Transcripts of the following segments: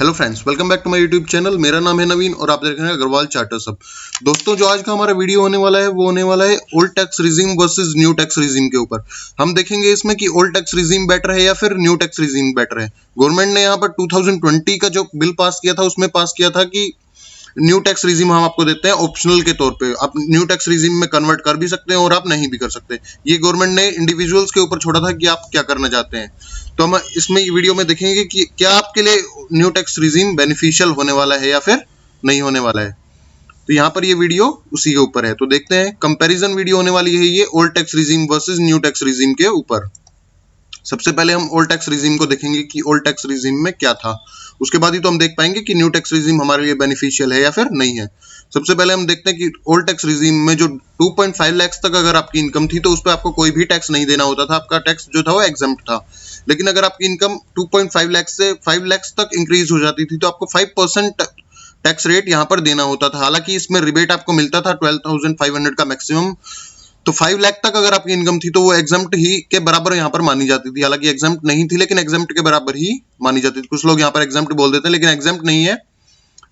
Hello friends, welcome back to my YouTube channel. मेरा नाम है नवीन और आप देख रहे हैं अग्रवाल चार्टर्स हब। दोस्तों, जो आज का हमारा वीडियो होने वाला है वो होने वाला है old tax regime versus new tax regime के ऊपर। हम देखेंगे इसमें कि ओल्ड टैक्स रिजीम बेटर है या फिर न्यू टैक्स रिजीम बेटर है। गवर्नमेंट ने यहाँ पर 2020 का जो बिल पास किया था उसमें पास किया था कि न्यू टैक्स रिजीम हम आपको देते हैं ऑप्शनल के तौर पे। आप न्यू टैक्स रिजीम में कन्वर्ट कर भी सकते हैं और आप नहीं भी कर सकते। ये गवर्नमेंट ने इंडिविजुअल्स के ऊपर छोड़ा था कि आप क्या करना चाहते हैं। तो हम इसमें वीडियो में देखेंगे कि क्या आपके लिए न्यू टैक्स रिजीम बेनिफिशियल होने वाला है या फिर नहीं होने वाला है। तो यहाँ पर ये वीडियो उसी के ऊपर है, तो देखते हैं। कंपैरिजन वीडियो होने वाली है ये old tax regime versus new tax regime के ऊपर। सबसे पहले हम ओल्ड टैक्स रिजीम को देखेंगे कि ओल्ड टैक्स रिजीम में क्या था, उसके बाद ही तो हम देख पाएंगे कि न्यू टैक्स रिजीम हमारे लिए बेनिफिशियल है या फिर नहीं है। सबसे पहले हम देखते हैं कि ओल्ड टैक्स रिजीम में जो 2.5 लाख तक अगर आपकी इनकम थी तो उस पर आपको कोई भी टैक्स नहीं देना होता था। आपका टैक्स जो था वो एग्जम्प्ट था। लेकिन अगर आपकी इनकम 2.5 लाख से 5 लाख तक इंक्रीज हो जाती थी तो आपको 5% टैक्स रेट यहाँ पर देना होता था। हालांकि इसमें रिबेट आपको मिलता था 12,500 का मैक्सिमम। तो 5 लाख तक अगर आपकी इनकम थी तो वो एग्जम्प्ट ही के बराबर यहाँ पर मानी जाती थी। हालांकि एग्जम्प्ट नहीं थी लेकिन एग्जम्प्ट के बराबर ही मानी जाती थी। कुछ लोग यहाँ पर एग्जम्प्ट बोल देते हैं लेकिन एग्जम्प्ट नहीं है।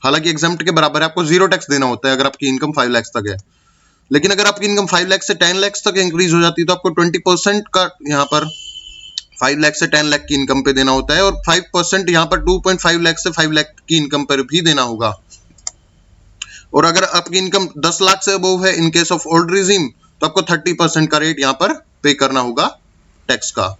हालांकि एग्जम्प्ट के बराबर है, आपको 0 टैक्स देना होता है अगर आपकी इनकम 5 लाख तक है। लेकिन अगर आपकी इनकम 5 लाख से 10 लाख तक इंक्रीज हो जाती है तो आपको 20% का यहाँ पर 5 लाख से 10 लाख की इनकम पे देना होता है और 5% यहाँ पर 2.5 लाख से 5 लाख की इनकम पर भी देना होगा। और अगर आपकी इनकम 10 लाख से अबव है in case of old regime तो आपको 30% का रेट यहाँ पर पे करना होगा टैक्स का।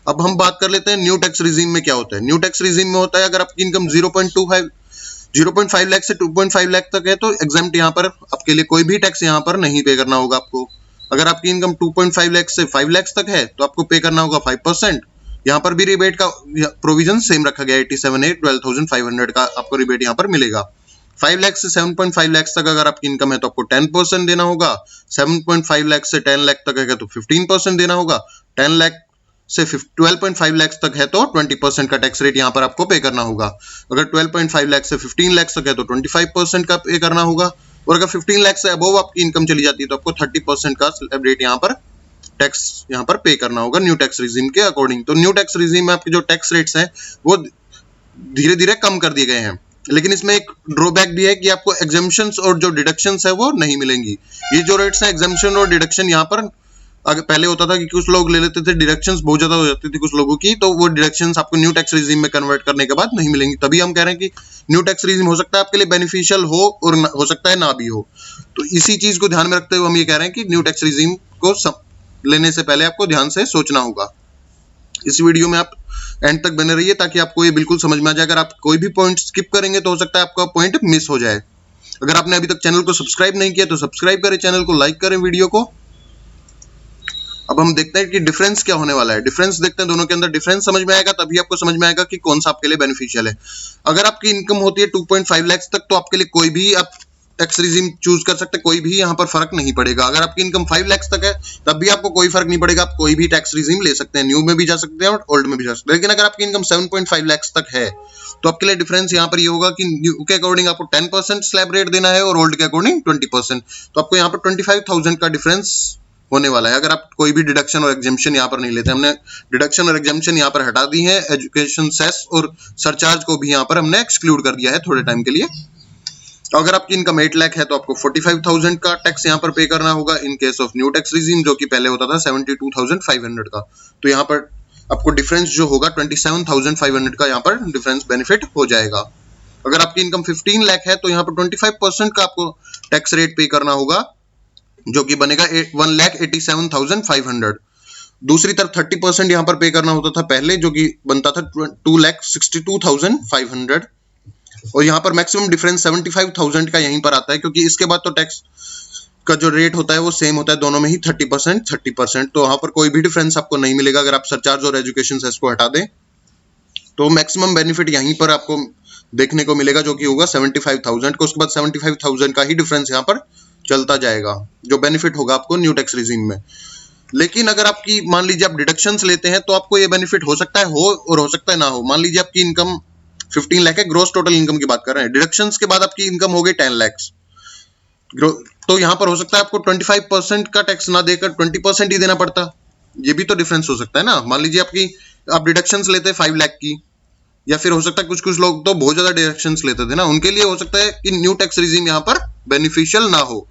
अब हम बात कर लेते हैं न्यू टैक्स रिजीम में क्या होता है। न्यू टैक्स रिजीम में होता है अगर आपकी इनकम 0.5 लाख से 2.5 लाख तक है तो एग्जम्प्ट यहाँ पर आपके लिए कोई भी टैक्स यहाँ पर नहीं पे करना होगा आपको। अगर आपकी इनकम 2.5 लाख से 5 लाख तक है तो आपको पे करना होगा 5%। यहाँ पर भी रिबेट का प्रोविजन सेम रखा गया है, 12,500 का आपको रिबेट यहाँ पर मिलेगा। 5 लाख से 7.5 लाख तक अगर आपकी इनकम है तो आपको 10% देना होगा। 7.5 लाख से 10 लाख तक है तो 15% देना होगा। 10 लाख से 12.5 लाख तक है तो 20% का टैक्स रेट यहाँ पर आपको पे करना होगा। अगर 12.5 लाख से 15 लाख तक है तो 25% का पे करना होगा। और अगर 15 लाख से अबव आपकी इनकम चली जाती है तो आपको 30% का स्लैब रेट यहाँ पर टैक्स यहाँ पर पे करना होगा न्यू टैक्स रिजीम के अकॉर्डिंग। तो न्यू टैक्स रिजीम में आपके जो टैक्स रेट्स हैं वो धीरे धीरे कम कर दिए गए हैं। लेकिन इसमें एक ड्रॉबैक भी है कि आपको एग्जम्पशंस और जो डिडक्शंस है वो नहीं मिलेंगी। ये जो रेट्स हैं एग्जम्पशन और डिडक्शन यहाँ पर अगर पहले होता था कि कुछ लोग ले लेते थे, डिडक्शंस बहुत ज्यादा हो जाती थी कुछ लोगों की, तो वो डिडक्शंस आपको न्यू टैक्स रिजीम में कन्वर्ट करने के बाद नहीं मिलेंगी। तभी हम कह रहे हैं कि न्यू टैक्स रिजीम हो सकता है आपके लिए बेनिफिशियल हो और हो सकता है ना भी हो। तो इसी चीज को ध्यान में रखते हुए हम ये कह रहे हैं कि न्यू टैक्स रिजीम को लेने से पहले आपको ध्यान से सोचना होगा। इस वीडियो में आप एंड तक बने रहिए ताकि आपको ये बिल्कुल समझ में आ जाए। अगर आप कोई भी पॉइंट स्किप करेंगे तो हो सकता है आपका पॉइंट मिस हो जाए। अगर आपने अभी तक चैनल को सब्सक्राइब नहीं किया तो सब्सक्राइब करें, चैनल को लाइक करें वीडियो को। अब हम देखते हैं कि डिफरेंस क्या होने वाला है। डिफरेंस देखते हैं दोनों के अंदर। डिफरेंस समझ में आएगा तभी आपको समझ में आएगा कि कौन सा आपके लिए बेनिफिशियल है। अगर आपकी इनकम होती है 2.5 लाख तक तो आपके लिए कोई भी आप टैक्स रिजीम चूज कर सकते हैं, कोई भी यहाँ पर फर्क नहीं पड़ेगा। अगर आपकी इनकम 5 लाख तक है तब भी आपको कोई फर्क नहीं पड़ेगा, आप कोई भी टैक्स रिजीम ले सकते हैं। न्यू में भी जा सकते हैं और ओल्ड में भी जा सकते हैं। लेकिन अगर आपकी इनकम 7.5 लाख तक है तो आपके लिए डिफरेंस यहाँ पर ये होगा कि न्यू के अकॉर्डिंग आपको 10% स्लैब रेट देना है और ओल्ड के अकॉर्डिंग 20%। तो आपको यहाँ पर 25,000 का डिफरेंस होने वाला है अगर आप कोई भी डिडक्शन और एग्जेम्पशन यहाँ पर नहीं लेते। हमने डिडक्शन और एग्जेम्पशन यहाँ पर हटा दी है। एजुकेशन सेस और सरचार्ज को भी यहाँ पर हमने एक्सक्लूड कर दिया है थोड़े टाइम के लिए। अगर आपकी इनकम 8 लाख है तो आपको 45,000 का टैक्स यहाँ पर पे करना होगा in case of new tax regime, जो कि पहले होता था 72,500 का। तो यहाँ पर आपको डिफरेंस जो होगा 27,500 का यहाँ पर डिफरेंस बेनिफिट हो जाएगा। अगर आपकी इनकम 15 लाख है तो यहाँ पर 25% का आपको टैक्स रेट पे करना होगा, जो कि बनेगा 1,87,500। दूसरी तरफ 30% यहाँ पर पे करना होता था पहले, जो कि बनता था 2,62,500। और यहाँ पर मैक्सिमम डिफरेंस 75,000 का यहीं पर आता है, क्योंकि इसके बाद तो टैक्स का जो रेट होता है वो सेम होता है दोनों में ही 30%। तो वहां पर कोई भी डिफरेंस आपको नहीं मिलेगा अगर आप सरचार्ज और एजुकेशन सेस को हटा दें। तो मैक्सिमम बेनिफिट यहीं पर आपको देखने को मिलेगा, जो कि होगा 75,000 का। उसके बाद 75,000 का ही डिफरेंस यहाँ पर चलता जाएगा जो बेनिफिट होगा आपको न्यू टैक्स रिजीम में। लेकिन अगर आपकी मान लीजिए आप डिडक्शंस लेते हैं तो आपको ये बेनिफिट हो सकता है हो और हो सकता है ना हो। मान लीजिए आपकी इनकम 15 लाख है, ग्रोस टोटल इनकम की बात कर रहे हैं। डिडक्शंस के बाद आपकी इनकम हो गई 10 लाख, तो यहाँ पर हो सकता है आपको 25% का टैक्स ना देकर 20% ही देना पड़ता। ये भी तो डिफरेंस हो सकता है ना। मान लीजिए आप डिडक्शंस लेते हैं 5 लाख की या फिर हो सकता है कुछ कुछ लोग तो बहुत ज्यादा डिडक्शंस लेते थे ना, उनके लिए हो सकता है कि न्यू टैक्स रिजीम यहाँ पर बेनिफिशियल ना हो,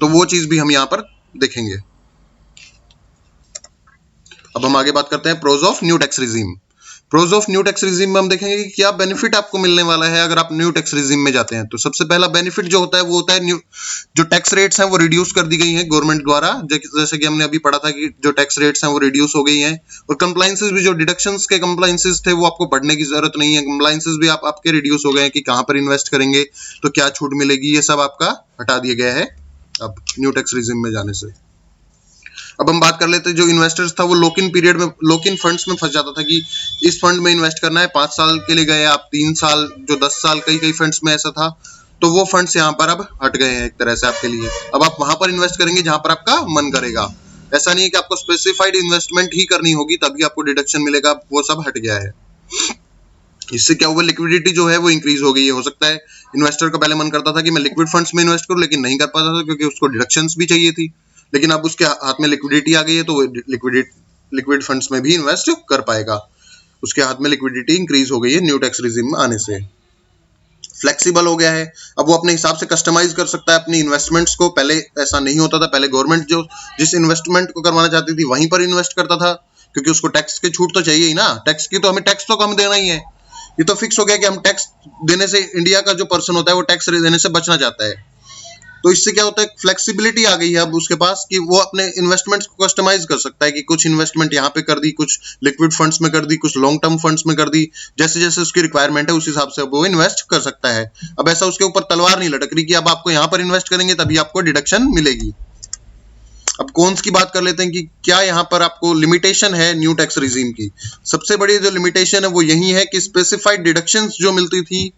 तो वो चीज भी हम यहाँ पर देखेंगे। अब हम आगे बात करते हैं pros of new tax regime. Pros of new tax regime में हम देखेंगे कि क्या बेनिफिट आपको मिलने वाला है अगर आप न्यू टैक्स रिजीम में जाते हैं। तो सबसे पहला बेनिफिट जो होता है वो होता है न्यू जो टैक्स रेट्स हैं वो रिड्यूस कर दी गई हैं गवर्नमेंट द्वारा, जैसे कि हमने अभी पढ़ा था कि जो टैक्स रेट्स हैं वो रिड्यूस हो गई हैं, और कंप्लाइंसेस भी, जो डिडक्शंस के कंप्लाइंसेस थे वो आपको पढ़ने की जरूरत नहीं है, कंप्लाइंसेस भी आपके रिड्यूस हो गए हैं कि कहाँ पर इन्वेस्ट करेंगे तो क्या छूट मिलेगी, ये सब आपका हटा दिया गया है अब न्यू टैक्स रिजीम में जाने से। अब हम बात कर लेते हैं जो इन्वेस्टर्स था वो लॉक इन पीरियड में, लॉक इन फंड्स में फंस जाता था कि इस फंड में इन्वेस्ट करना है 5 साल के लिए गए आप, 3 साल, जो 10 साल, कई कई फंड्स में ऐसा था, तो वो फंड्स यहाँ पर अब हट गए हैं एक तरह से आपके लिए। अब आप वहां पर इन्वेस्ट करेंगे जहां पर आपका मन करेगा, ऐसा नहीं है कि आपको स्पेसिफाइड इन्वेस्टमेंट ही करनी होगी तभी आपको डिडक्शन मिलेगा, वो सब हट गया है। इससे क्या हुआ, लिक्विडिटी जो है वो इंक्रीज हो गई है। हो सकता है इन्वेस्टर का पहले मन करता था कि मैं लिक्विड फंड्स में इन्वेस्ट करूं, लेकिन नहीं कर पाता था क्योंकि उसको डिडक्शंस भी चाहिए थी, लेकिन अब उसके हाथ में लिक्विडिटी आ गई है तो वो लिक्विड फंड्स में भी इन्वेस्ट कर पाएगा, उसके हाथ में लिक्विडिटी इंक्रीज हो गई है न्यू टैक्स रिजीम में आने से। फ्लेक्सिबल हो गया है, अब वो अपने हिसाब से कस्टमाइज कर सकता है अपनी इन्वेस्टमेंट्स को, पहले ऐसा नहीं होता था, पहले गवर्नमेंट जो जिस इन्वेस्टमेंट को करवाना चाहती थी वहीं पर इन्वेस्ट करता था, क्योंकि उसको टैक्स की छूट तो चाहिए ही ना, टैक्स की तो हमें टैक्स तो कम देना ही है, ये तो फिक्स हो गया कि हम टैक्स देने से, इंडिया का जो पर्सन होता है वो टैक्स देने से बचना चाहता है। तो इससे क्या होता है, फ्लेक्सिबिलिटी आ गई है अब उसके पास कि वो अपने इन्वेस्टमेंट्स को कस्टमाइज कर सकता है कि कुछ इन्वेस्टमेंट यहाँ पे कर दी, कुछ लिक्विड फंड्स में कर दी, कुछ लॉन्ग टर्म फंड्स में कर दी, जैसे जैसे उसकी रिक्वायरमेंट है उस हिसाब से वो इन्वेस्ट कर सकता है। अब ऐसा उसके ऊपर तलवार नहीं लटक रही कि अब आपको यहाँ पर इन्वेस्ट करेंगे तभी आपको डिडक्शन मिलेगी। अब कॉन्स की बात कर लेते हैं कि क्या यहाँ पर आपको लिमिटेशन है न्यू टैक्स रिजीम की। सबसे बड़ी जो लिमिटेशन है वो यही है कि स्पेसिफाइड डिडक्शंस जो मिलती थी,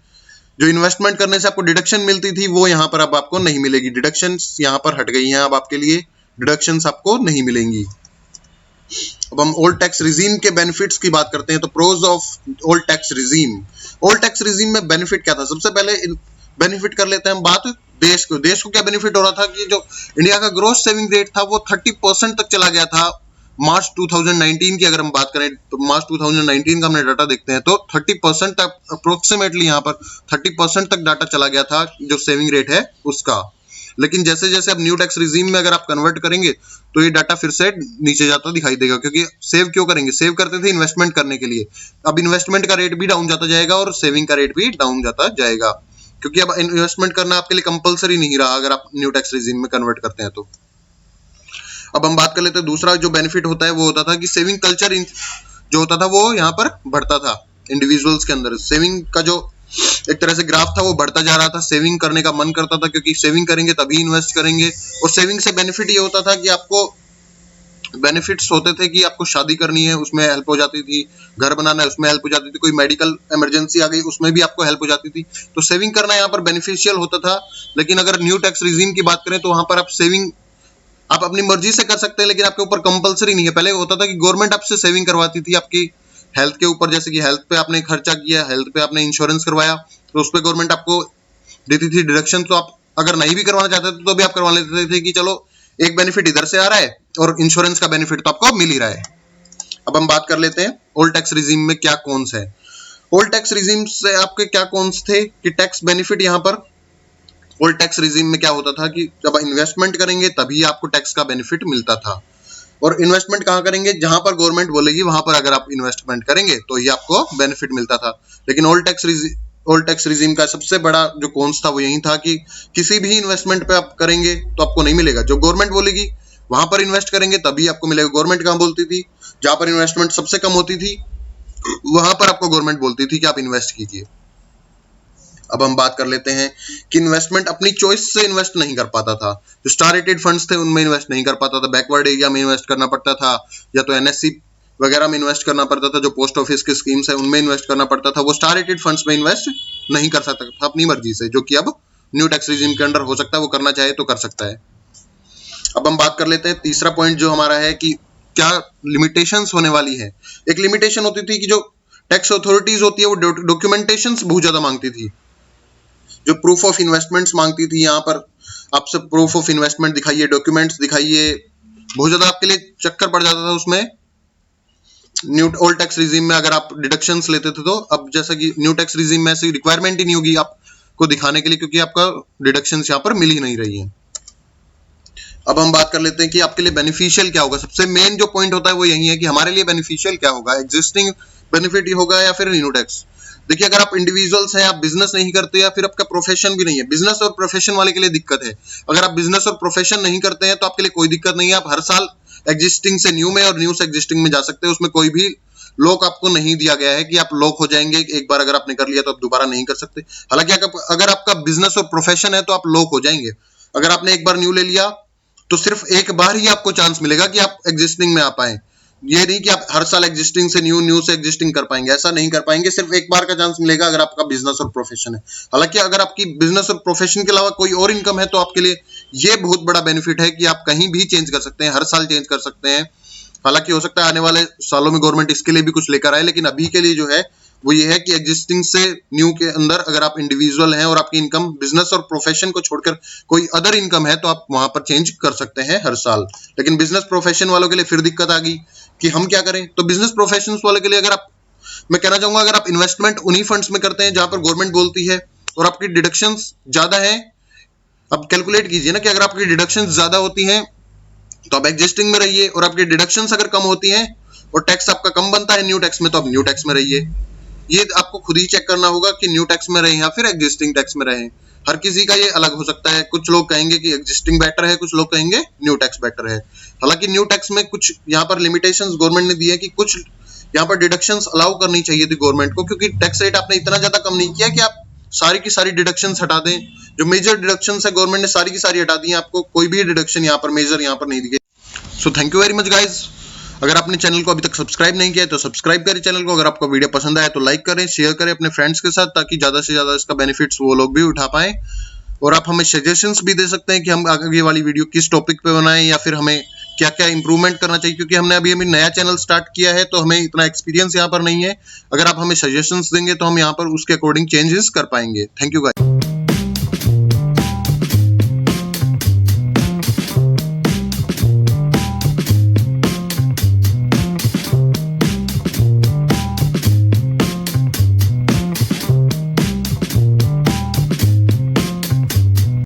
जो इन्वेस्टमेंट करने से आपको डिडक्शन मिलती थी, वो यहाँ पर अब आपको नहीं मिलेगी, डिडक्शंस यहाँ पर हट गई हैं, अब आपके लिए डिडक्शंस आपको नहीं मिलेंगी। अब हम ओल्ड टैक्स रिजीम के बेनिफिट्स की बात करते हैं। तो pros of old tax regime. Old tax regime में बेनिफिट क्या था, सबसे पहले बेनिफिट कर लेते हैं हम बात देश को क्या बेनिफिट हो रहा था कि जो इंडिया का ग्रोस सेविंग रेट था वो 30% तक चला गया था मार्च 2019 की अगर हम बात करें तो मार्च 2019 का हमने डाटा देखते हैं तो 30% तक अप्रोक्सीमेटली यहाँ पर 30% तक डाटा चला गया था जो सेविंग रेट है उसका। लेकिन जैसे जैसे अब न्यू टैक्स रिजीम में अगर आप कन्वर्ट करेंगे तो ये डाटा फिर से नीचे जाता दिखाई देगा, क्योंकि सेव क्यों करेंगे, सेव करते थे इन्वेस्टमेंट करने के लिए, अब इन्वेस्टमेंट का रेट भी डाउन जाता जाएगा और सेविंग का रेट भी डाउन जाता जाएगा, क्योंकि अब इन्वेस्टमेंट करना आपके लिए कंपलसरी नहीं रहा अगर आप न्यू टैक्स रिजीम में कन्वर्ट करते हैं तो। अब हम बात कर लेते हैं दूसरा जो बेनिफिट होता है वो होता था कि सेविंग कल्चर जो होता था वो यहाँ पर बढ़ता था इंडिविजुअल्स के अंदर, सेविंग का जो एक तरह से ग्राफ था वो बढ़ता जा रहा था, सेविंग करने का मन करता था क्योंकि सेविंग करेंगे तभी इन्वेस्ट करेंगे। और सेविंग से बेनिफिट ये होता था कि आपको बेनिफिट्स होते थे कि आपको शादी करनी है उसमें हेल्प हो जाती थी, घर बनाना है उसमें हेल्प हो जाती थी, कोई मेडिकल इमरजेंसी आ गई उसमें भी आपको हेल्प हो जाती थी, तो सेविंग करना यहाँ पर बेनिफिशियल होता था। लेकिन अगर न्यू टैक्स रिजीम की बात करें तो वहां पर आप सेविंग आप अपनी मर्जी से कर सकते हैं, लेकिन आपके ऊपर कंपलसरी नहीं है। पहले होता था कि गवर्नमेंट आपसे सेविंग करवाती थी आपकी हेल्थ के ऊपर, जैसे कि हेल्थ पे आपने खर्चा किया, हेल्थ पे आपने इंश्योरेंस करवाया तो उस पर गवर्नमेंट आपको देती थी डिडक्शन, तो आप अगर नहीं भी करवाना चाहते थे तो भी आप करवा लेते थे कि चलो एक बेनिफिट इधर से आ रहा है और इंश्योरेंस का बेनिफिट तो आपको मिल ही रहा है। अब हम बात कर लेते हैं ओल्ड टैक्स रिजीम में क्या कॉन्स है। ओल्ड टैक्स रिजीम से आपके क्या कॉन्स थे कि टैक्स बेनिफिट यहाँ पर ओल्ड टैक्स रिजीम में क्या होता था कि जब इन्वेस्टमेंट करेंगे तभी आपको टैक्स का बेनिफिट मिलता था, और इन्वेस्टमेंट कहाँ करेंगे, जहां पर गवर्नमेंट बोलेगी वहां पर अगर आप इन्वेस्टमेंट करेंगे तो ये आपको बेनिफिट मिलता था। लेकिन ओल्ड टैक्स रिजीम का सबसे बड़ा जो कॉन्स था वो यही था कि किसी भी इन्वेस्टमेंट पे आप करेंगे तो आपको नहीं मिलेगा, जो गवर्नमेंट बोलेगी वहां पर इन्वेस्ट करेंगे तभी आपको मिलेगा। गवर्नमेंट कहाँ बोलती थी, जहां पर इन्वेस्टमेंट सबसे कम होती थी वहां पर आपको गवर्नमेंट बोलती थी कि आप इन्वेस्ट कीजिए। अब हम बात कर लेते हैं कि इन्वेस्टमेंट अपनी चॉइस से इन्वेस्ट नहीं कर पाता था, जो स्टार रेटेड फंड्स थे उनमें इन्वेस्ट नहीं कर पाता था, बैकवर्ड एरिया में इन्वेस्ट करना पड़ता था, या तो एनएससी वगैरह में इन्वेस्ट करना पड़ता था, जो पोस्ट ऑफिस की स्कीम्स है उनमें इन्वेस्ट करना पड़ता था, वो स्टार रेटेड फंड्स में इन्वेस्ट नहीं कर सकता था अपनी मर्जी से, जो कि अब न्यू टैक्स रिजीम के अंडर हो सकता है, वो करना चाहे तो कर सकता है। अब हम बात कर लेते हैं तीसरा पॉइंट जो हमारा है कि क्या लिमिटेशंस होने वाली है। एक लिमिटेशन होती थी कि जो टैक्स अथॉरिटीज होती है वो डॉक्यूमेंटेशंस बहुत ज्यादा मांगती थी, जो प्रूफ ऑफ इन्वेस्टमेंट्स मांगती थी, यहाँ पर आपसे प्रूफ ऑफ इन्वेस्टमेंट दिखाइए, डॉक्यूमेंट्स दिखाइए, बहुत ज्यादा आपके लिए चक्कर पड़ जाता था उसमें। न्यू ओल्ड टैक्स रिजीम में अगर आप डिडक्शंस लेते थे, तो अब जैसा कि न्यू टैक्स रिजीम में ऐसी रिक्वायरमेंट ही नहीं होगी आपको दिखाने के लिए, क्योंकि आपका डिडक्शंस यहाँ पर मिल ही नहीं रही है। अब हम बात कर लेते हैं कि आपके लिए बेनिफिशियल क्या होगा। सबसे मेन जो पॉइंट होता है वो यही है कि हमारे लिए बेनिफिशियल क्या होगा, एग्जिस्टिंग बेनिफिट होगा या फिर न्यू टैक्स। देखिए, अगर आप इंडिविजुअल्स हैं, आप बिजनेस नहीं करते या फिर आपका प्रोफेशन भी नहीं है, बिजनेस और प्रोफेशन वाले के लिए दिक्कत है। अगर आप बिजनेस और प्रोफेशन नहीं करते हैं तो आपके लिए कोई दिक्कत नहीं है, आप हर साल एग्जिस्टिंग से न्यू में और न्यू से एग्जिस्टिंग में जा सकते हैं। उसमें कोई भी लॉक आपको नहीं दिया गया है कि आप लॉक हो जाएंगे, एक बार अगर आपने कर लिया तो आप दोबारा नहीं कर सकते। हालांकि अगर आपका बिजनेस और प्रोफेशन है तो आप लॉक हो जाएंगे। अगर आपने एक बार न्यू ले लिया तो सिर्फ एक बार ही आपको चांस मिलेगा कि आप एग्जिस्टिंग में आ पाए। ये नहीं कि आप हर साल एग्जिस्टिंग से न्यू, न्यू से एग्जिस्टिंग कर पाएंगे, ऐसा नहीं कर पाएंगे। सिर्फ एक बार का चांस मिलेगा अगर आपका बिजनेस और प्रोफेशन है। हालांकि अगर आपकी बिजनेस और प्रोफेशन के अलावा कोई और इनकम है तो आपके लिए ये बहुत बड़ा बेनिफिट है कि आप कहीं भी चेंज कर सकते हैं, हर साल चेंज कर सकते हैं। हालांकि हो सकता है आने वाले सालों में गवर्नमेंट इसके लिए भी कुछ लेकर आए, लेकिन अभी के लिए जो है वो ये है कि एग्जिस्टिंग से न्यू के अंदर अगर आप इंडिविजुअल हैं और आपकी इनकम बिजनेस और प्रोफेशन को छोड़कर कोई अदर इनकम है तो आप वहां पर चेंज कर सकते हैं हर साल। लेकिन बिजनेस प्रोफेशन वालों के लिए फिर दिक्कत आ गई कि हम क्या करें। तो बिजनेस प्रोफेशन वालों के लिए मैं कहना चाहूंगा, अगर आप इन्वेस्टमेंट उन्हीं फंड्स में करते हैं जहां पर गवर्नमेंट बोलती है और आपकी डिडक्शंस ज्यादा है, अब कैलकुलेट कीजिए ना कि अगर आपकी डिडक्शंस ज्यादा होती हैं तो आप एग्जिस्टिंग में रहिए, और आपकी डिडक्शंस अगर कम होती हैं और टैक्स आपका कम बनता है न्यू टैक्स में, तो आप न्यू टैक्स में रहिए। ये आपको खुद ही चेक करना होगा कि न्यू टैक्स में रहें या फिर एग्जिस्टिंग टैक्स में रहें। हर किसी का ये अलग हो सकता है, कुछ लोग कहेंगे कि एग्जिस्टिंग बेटर है, कुछ लोग कहेंगे न्यू टैक्स बेटर है। हालांकि न्यू टैक्स में कुछ यहाँ पर लिमिटेशंस गवर्नमेंट ने दी है कि कुछ यहाँ पर डिडक्शंस अलाउ करनी चाहिए थी गवर्नमेंट को, क्योंकि टैक्स रेट आपने इतना ज्यादा कम नहीं किया कि आप सारी की सारी डिडक्शंस हटा दें। जो मेजर डिडक्शंस है गवर्नमेंट ने सारी की सारी हटा दी है, आपको कोई भी डिडक्शन यहाँ पर मेजर यहाँ पर नहीं दी गई। So thank you very much guys. अगर आपने चैनल को अभी तक सब्सक्राइब नहीं किया है तो सब्सक्राइब करें चैनल को। अगर आपको वीडियो पसंद आया तो लाइक करें, शेयर करें अपने फ्रेंड्स के साथ, ताकि ज्यादा से ज्यादा इसका बेनिफिट्स वो लोग भी उठा पाएं। और आप हमें सजेशंस भी दे सकते हैं कि हम आगे वाली वीडियो किस टॉपिक पे बनाएं या फिर हमें क्या क्या इंप्रूवमेंट करना चाहिए, क्योंकि हमने अभी नया चैनल स्टार्ट किया है तो हमें इतना एक्सपीरियंस यहाँ पर नहीं है। अगर आप हमें सजेशंस देंगे तो हम यहाँ पर उसके अकॉर्डिंग चेंजेस कर पाएंगे। Thank you guys.